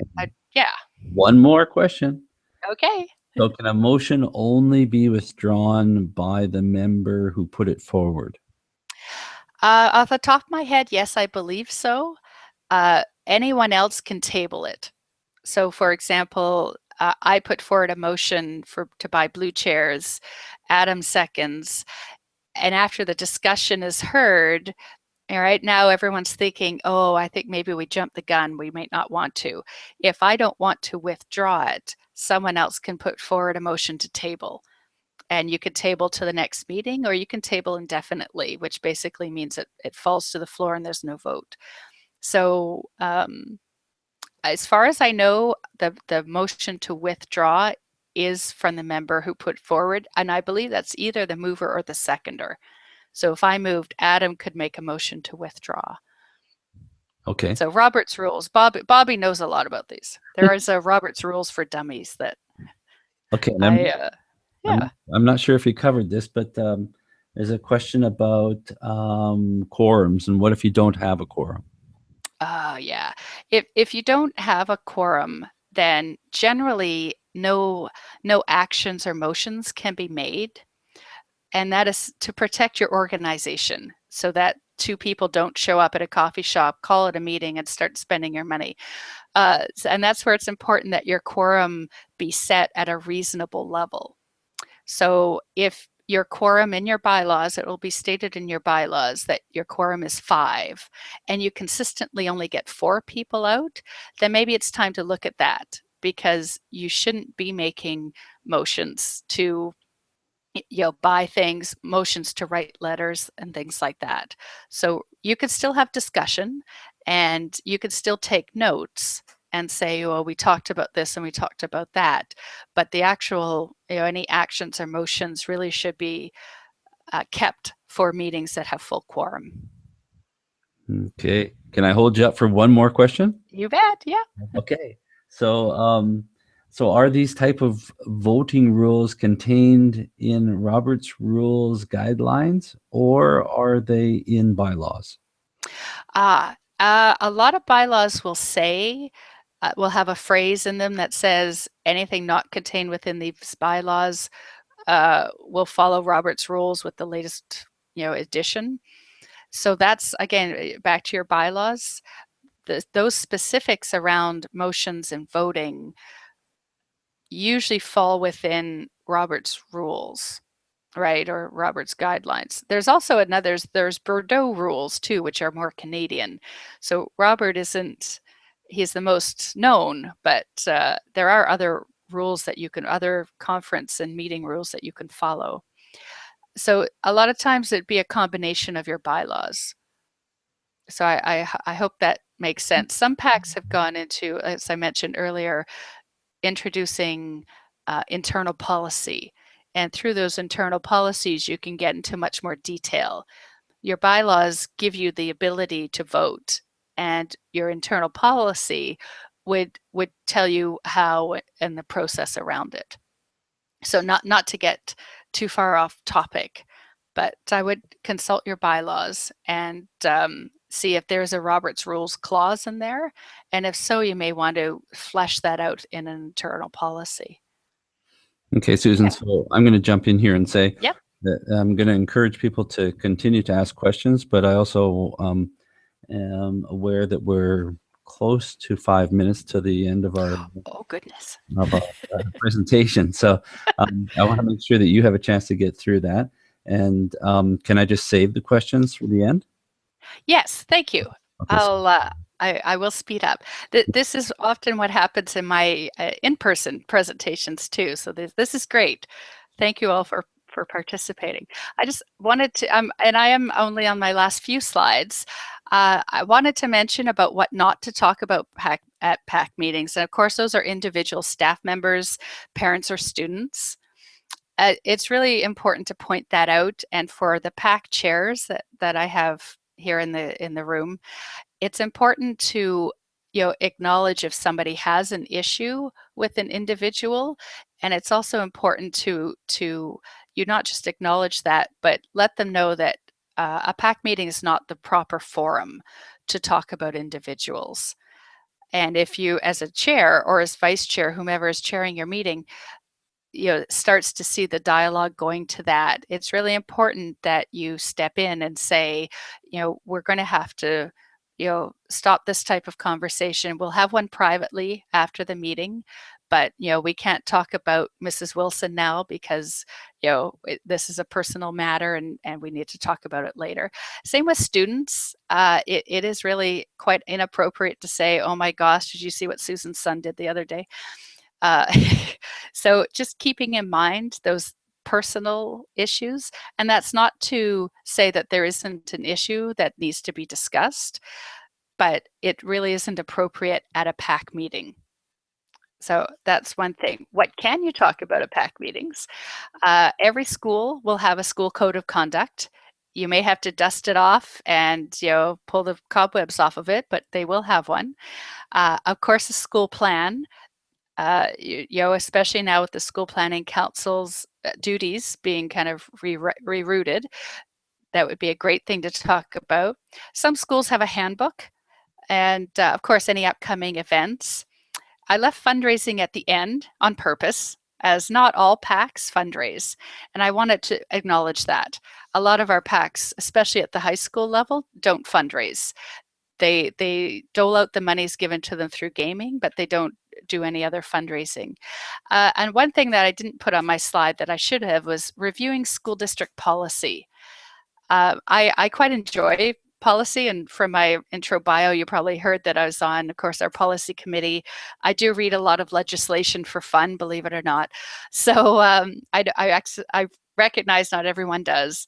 yeah, one more question. okay. So can a motion only be withdrawn by the member who put it forward? Off the top of my head, yes, I believe so. Anyone else can table it. So, for example, I put forward a motion to buy blue chairs. Adam seconds, and after the discussion is heard, all right, now everyone's thinking, oh, I think maybe we jumped the gun. We might not want to. If I don't want to withdraw it, someone else can put forward a motion to table. And you could table to the next meeting, or you can table indefinitely, which basically means it falls to the floor and there's no vote. So, as far as I know, the motion to withdraw is from the member who put forward, and I believe that's either the mover or the seconder. So if I moved, Adam could make a motion to withdraw. Okay. So Robert's rules, Bobby knows a lot about these. There is a Robert's rules for dummies that Okay, and I, I'm yeah. I'm not sure if you covered this, but there's a question about quorums and what if you don't have a quorum? Yeah. If you don't have a quorum, then generally no actions or motions can be made, and that is to protect your organization so that two people don't show up at a coffee shop, call it a meeting, and start spending your money. And that's where it's important that your quorum be set at a reasonable level. So if your quorum in your bylaws, it will be stated in your bylaws that your quorum is 5, and you consistently only get 4 people out, then maybe it's time to look at that, because you shouldn't be making motions to buy things, motions to write letters and things like that. So you could still have discussion, and you could still take notes and say, well, we talked about this and we talked about that. But the actual, any actions or motions really should be kept for meetings that have full quorum. Okay. Can I hold you up for one more question? You bet. Yeah. Okay. So, so are these type of voting rules contained in Robert's Rules guidelines, or are they in bylaws? A lot of bylaws will say, will have a phrase in them that says anything not contained within these bylaws will follow Robert's Rules with the latest, edition. So that's, again, back to your bylaws. Those specifics around motions and voting usually fall within Robert's Rules, right, or Robert's guidelines. There's also there's Bordeaux rules too, which are more Canadian. So Robert he's the most known, but there are other rules that other conference and meeting rules that you can follow. So a lot of times it'd be a combination of your bylaws. So I hope that makes sense. Some PACs have gone into, as I mentioned earlier, introducing internal policy. And through those internal policies, you can get into much more detail. Your bylaws give you the ability to vote, and your internal policy would tell you how and the process around it. So not to get too far off topic, but I would consult your bylaws and see if there's a Robert's Rules clause in there. And if so, you may want to flesh that out in an internal policy. Okay, Susan, Yeah. so I'm going to jump in here and say Yep. that I'm going to encourage people to continue to ask questions, but I also am aware that we're close to 5 minutes to the end of our Oh, goodness. presentation. So I want to make sure that you have a chance to get through that. And can I just save the questions for the end? Yes, thank you. Okay. I will speed up. This is often what happens in my in-person presentations too. So this is great. Thank you all for participating. I just wanted to, and I am only on my last few slides. I wanted to mention about what not to talk about at PAC meetings. And of course, those are individual staff members, parents, or students. It's really important to point that out. And for the PAC chairs that I have here in the room, it's important to acknowledge if somebody has an issue with an individual, and it's also important to you not just acknowledge that, but let them know that a PAC meeting is not the proper forum to talk about individuals. And if you, as a chair or as vice chair, whomever is chairing your meeting, starts to see the dialogue going to that, it's really important that you step in and say, we're going to have to, stop this type of conversation. We'll have one privately after the meeting, but, we can't talk about Mrs. Wilson now because, this is a personal matter and we need to talk about it later. Same with students. It is really quite inappropriate to say, oh my gosh, did you see what Susan's son did the other day? Uh, so just keeping in mind those personal issues, and that's not to say that there isn't an issue that needs to be discussed, but it really isn't appropriate at a PAC meeting. So that's one thing. What can you talk about at PAC meetings? Every school will have a school code of conduct. You may have to dust it off and pull the cobwebs off of it, but they will have one. Of course, a school plan. Especially now with the school planning council's duties being kind of rerouted, that would be a great thing to talk about. Some schools have a handbook, And of course, any upcoming events. I left fundraising at the end on purpose, as not all PACs fundraise. And I wanted to acknowledge that. A lot of our PACs, especially at the high school level, don't fundraise. They dole out the monies given to them through gaming, but they don't do any other fundraising. And one thing that I didn't put on my slide that I should have was reviewing school district policy. I quite enjoy policy, and from my intro bio, you probably heard that I was on, of course, our policy committee. I do read a lot of legislation for fun, believe it or not. So I recognize not everyone does,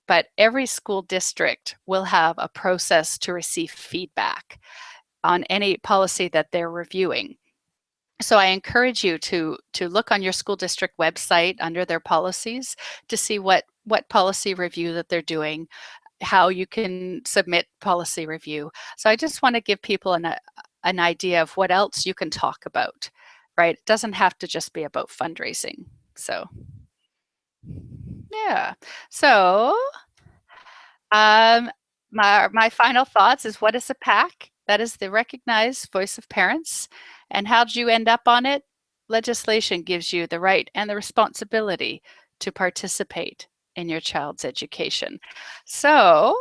but every school district will have a process to receive feedback on any policy that they're reviewing. So I encourage you to look on your school district website under their policies to see what policy review that they're doing, how you can submit policy review. So I just want to give people an idea of what else you can talk about, right? It doesn't have to just be about fundraising. So yeah. So my final thoughts is, what is a PAC? That is the recognized voice of parents. And how did you end up on it? Legislation gives you the right and the responsibility to participate in your child's education. So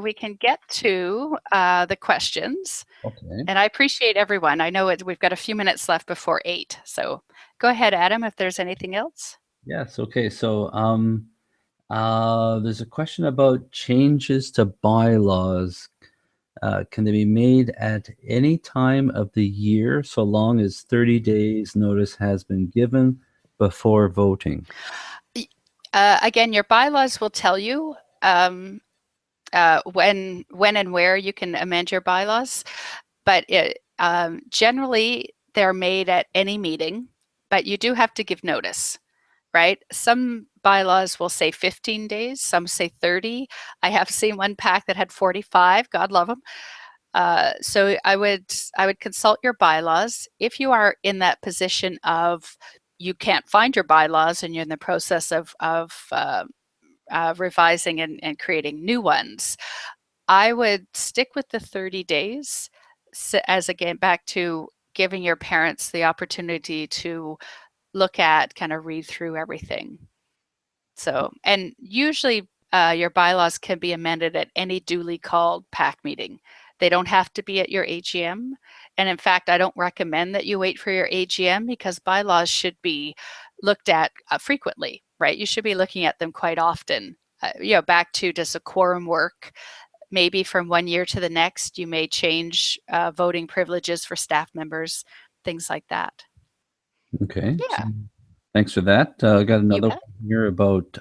we can get to the questions. Okay. And I appreciate everyone. I know we've got a few minutes left before 8. So go ahead, Adam, if there's anything else. Yes. Okay. So there's a question about changes to bylaws. Can they be made at any time of the year, so long as 30 days notice has been given before voting? Again, your bylaws will tell you when and where you can amend your bylaws, but generally they're made at any meeting, but you do have to give notice, right? Some bylaws will say 15 days, some say 30. I have seen one PAC that had 45, God love them. So I would consult your bylaws. If you are in that position of you can't find your bylaws and you're in the process of revising and creating new ones, I would stick with the 30 days as, again, back to giving your parents the opportunity to look at, kind of read through everything. So, and usually your bylaws can be amended at any duly called PAC meeting. They don't have to be at your AGM. And in fact, I don't recommend that you wait for your AGM, because bylaws should be looked at frequently, right? You should be looking at them quite often. Back to, does a quorum work? Maybe from one year to the next, you may change voting privileges for staff members, things like that. Okay. Yeah. So thanks for that. I got another bet. one here about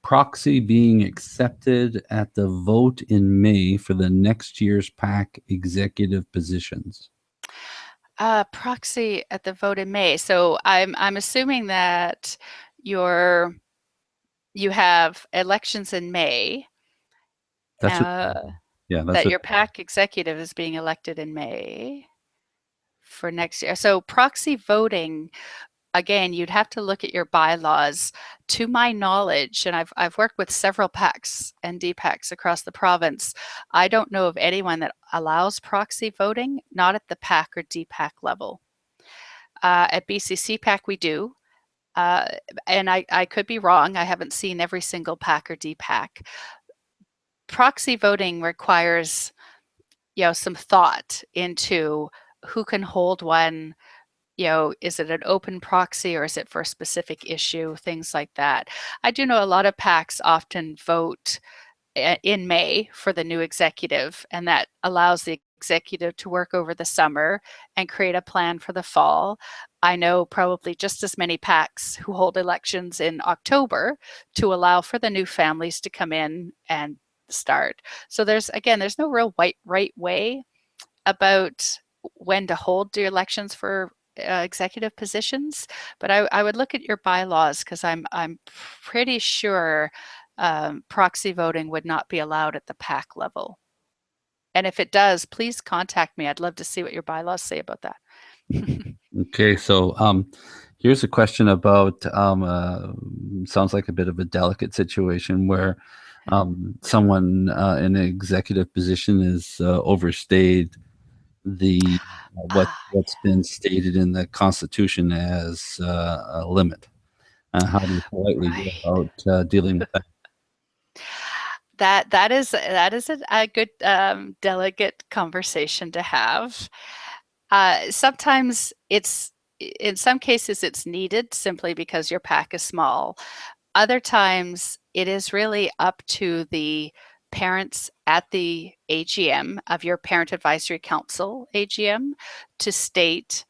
proxy being accepted at the vote in May for the next year's PAC executive positions. Proxy at the vote in May. So I'm assuming that you have elections in May. That's that your PAC executive is being elected in May for next year. So proxy voting, again, you'd have to look at your bylaws. To my knowledge, and I've worked with several PACs and DPACs across the province, I don't know of anyone that allows proxy voting, not at the PAC or DPAC level. At BCCPAC, we do. And I could be wrong. I haven't seen every single PAC or DPAC. Proxy voting requires, some thought into who can hold one. Is it an open proxy or is it for a specific issue? Things like that. I do know a lot of PACs often vote in May for the new executive, and that allows the executive to work over the summer and create a plan for the fall. I know probably just as many PACs who hold elections in October to allow for the new families to come in and start. So there's no real right way about when to hold the elections for executive positions, but I would look at your bylaws, because I'm pretty sure proxy voting would not be allowed at the PAC level. And if it does, please contact me. I'd love to see what your bylaws say about that. Okay, so here's a question about sounds like a bit of a delicate situation where someone in an executive position is overstayed the Ah, what's been stated in the Constitution as a limit. How do you politely go right. about dealing with that? That is a good delicate conversation to have. Sometimes in some cases it's needed simply because your pack is small. Other times it is really up to the parents at the AGM of your Parent Advisory Council AGM to state,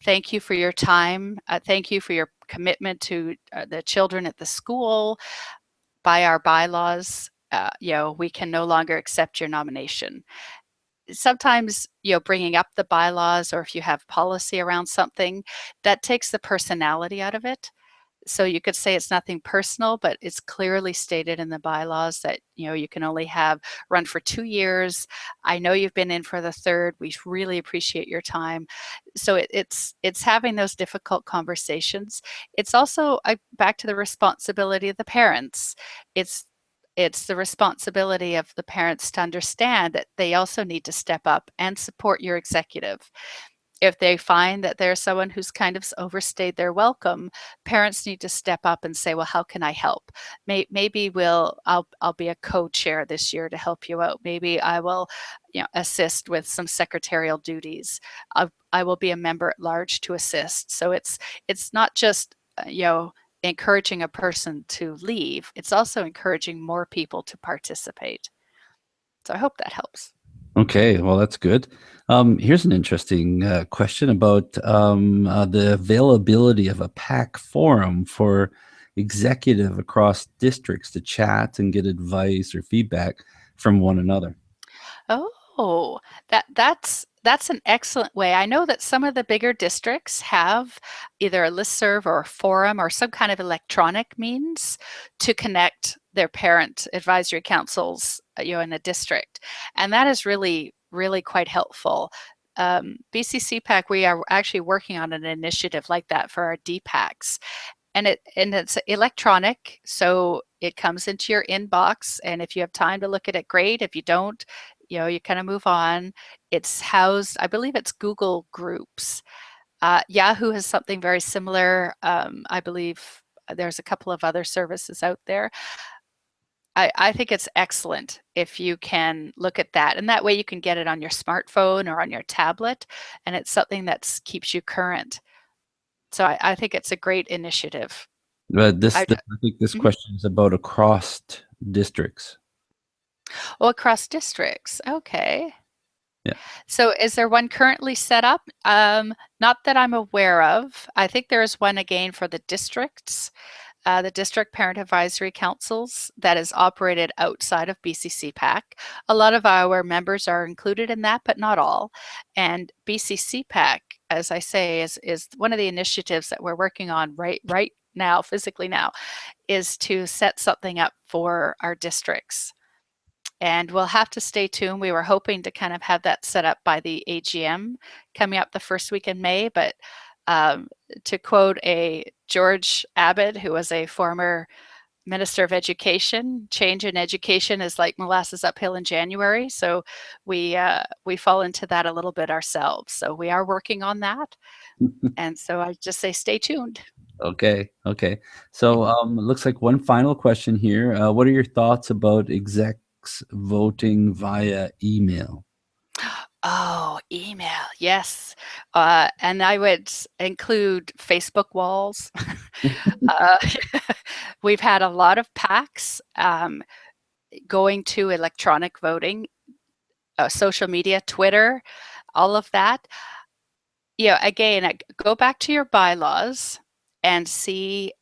thank you for your time. Thank you for your commitment to the children at the school. By our bylaws, we can no longer accept your nomination. Sometimes, bringing up the bylaws, or if you have policy around something, that takes the personality out of it. So you could say it's nothing personal, but it's clearly stated in the bylaws that, you can only run for 2 years. I know you've been in for the third. We really appreciate your time. So it's having those difficult conversations. It's also back to the responsibility of the parents. It's it's the responsibility of the parents to understand that they also need to step up and support your executive. If they find that there's someone who's kind of overstayed their welcome, parents need to step up and say, "Well, how can I help? Maybe I'll be a co-chair this year to help you out. Maybe I will, assist with some secretarial duties. I will be a member at large to assist." So it's not just encouraging a person to leave. It's also encouraging more people to participate. So I hope that helps. Okay, well, that's good. Here's an interesting question about the availability of a PAC forum for executive across districts to chat and get advice or feedback from one another. Oh, that's an excellent way. I know that some of the bigger districts have either a listserv or a forum or some kind of electronic means to connect their parent advisory councils, in a district, and that is really, really quite helpful. BCCPAC, we are actually working on an initiative like that for our DPACs, and it's electronic, so it comes into your inbox, and if you have time to look at it, great. If you don't, you kind of move on. It's housed, I believe it's Google Groups. Yahoo has something very similar. I believe there's a couple of other services out there. I think it's excellent if you can look at that, and that way you can get it on your smartphone or on your tablet, and it's something that keeps you current. So I think it's a great initiative. But I, I think this Mhm. question is about across districts. Oh, across districts. Okay. Yeah. So is there one currently set up? Not that I'm aware of. I think there is one again for the districts, the district parent advisory councils that is operated outside of BCCPAC. A lot of our members are included in that, but not all. And BCCPAC, as I say, is one of the initiatives that we're working on right now, physically now, is to set something up for our districts. And we'll have to stay tuned. We were hoping to kind of have that set up by the AGM coming up the first week in May, but um, to quote a George Abbott, who was a former Minister of Education, change in education is like molasses uphill in January. So we fall into that a little bit ourselves. So we are working on that, and so I just say stay tuned. Okay. Okay. So it looks like one final question here. What are your thoughts about execs voting via email? Oh, email, yes. And I would include Facebook walls. Uh, we've had a lot of PACs going to electronic voting, social media, Twitter, all of that. Again, go back to your bylaws and see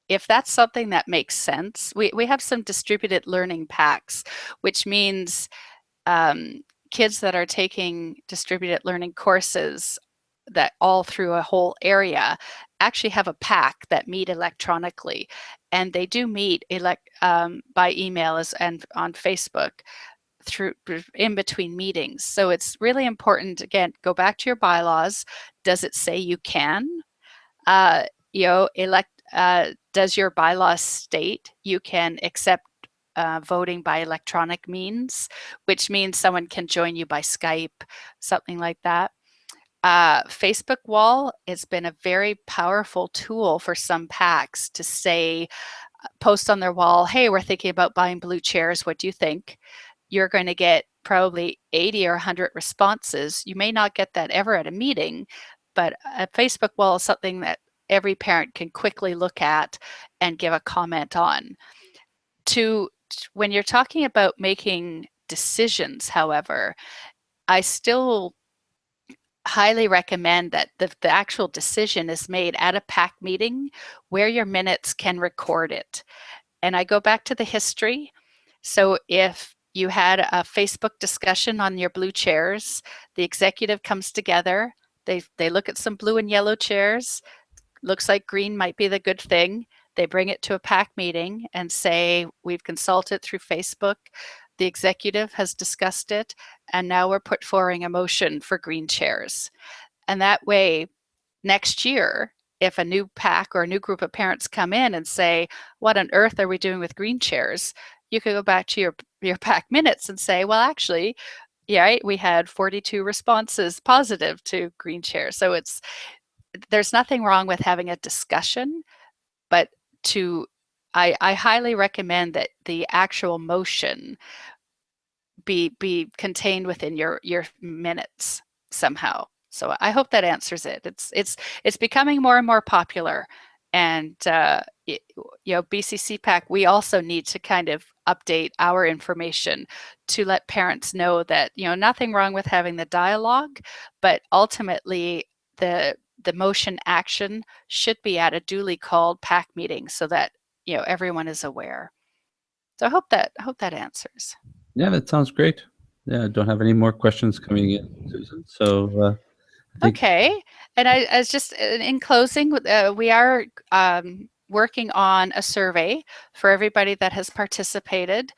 if that's something that makes sense. We have some distributed learning PACs, which means kids that are taking distributed learning courses that all through a whole area actually have a pack that meet electronically, and they do meet by email and on Facebook through in between meetings. So it's really important. Again, go back to your bylaws. Does it say you can? Elect. Does your bylaws state you can accept voting by electronic means, which means someone can join you by Skype, something like that. Facebook wall has been a very powerful tool for some PACs to say, post on their wall, hey, we're thinking about buying blue chairs. What do you think? You're going to get probably 80 or 100 responses. You may not get that ever at a meeting, but a Facebook wall is something that every parent can quickly look at and give a comment on. When you're talking about making decisions, however, I still highly recommend that the actual decision is made at a PAC meeting where your minutes can record it. And I go back to the history. So if you had a Facebook discussion on your blue chairs, the executive comes together, they look at some blue and yellow chairs, looks like green might be the good thing. They bring it to a PAC meeting and say, we've consulted through Facebook, the executive has discussed it, and now we're put forward a motion for green chairs. And that way, next year, if a new PAC or a new group of parents come in and say, what on earth are we doing with green chairs? You could go back to your PAC minutes and say, well, actually, yeah, right, we had 42 responses positive to green chairs. So there's nothing wrong with having a discussion, but I highly recommend that the actual motion be contained within your minutes somehow. So I hope that answers it. It's becoming more and more popular, and BCCPAC, we also need to kind of update our information to let parents know that nothing wrong with having the dialogue, but ultimately the motion action should be at a duly called PAC meeting so that everyone is aware. So I hope that answers. Yeah, that sounds great. Yeah, I don't have any more questions coming in, Susan. So I think Okay. And I was just in closing, we are working on a survey for everybody that has participated,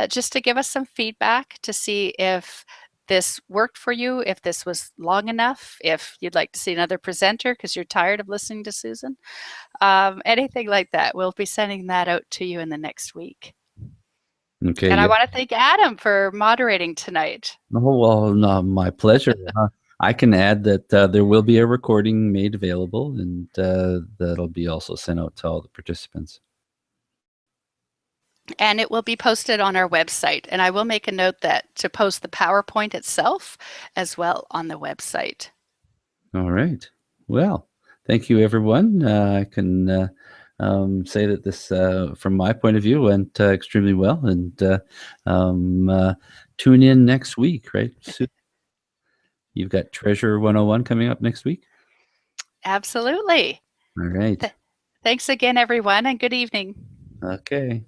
just to give us some feedback to see if this worked for you, if this was long enough, if you'd like to see another presenter because you're tired of listening to Susan, anything like that. We'll be sending that out to you in the next week. okay. And I Yeah. want to thank Adam for moderating tonight. Oh, well, no, my pleasure. I can add that there will be a recording made available, and that'll be also sent out to all the participants. And it will be posted on our website. And I will make a note that to post the PowerPoint itself as well on the website. All right. Well, thank you, everyone. I can say that this, from my point of view, went extremely well. And tune in next week, right? You've got Treasure 101 coming up next week? Absolutely. All right. Thanks again, everyone, and good evening. Okay.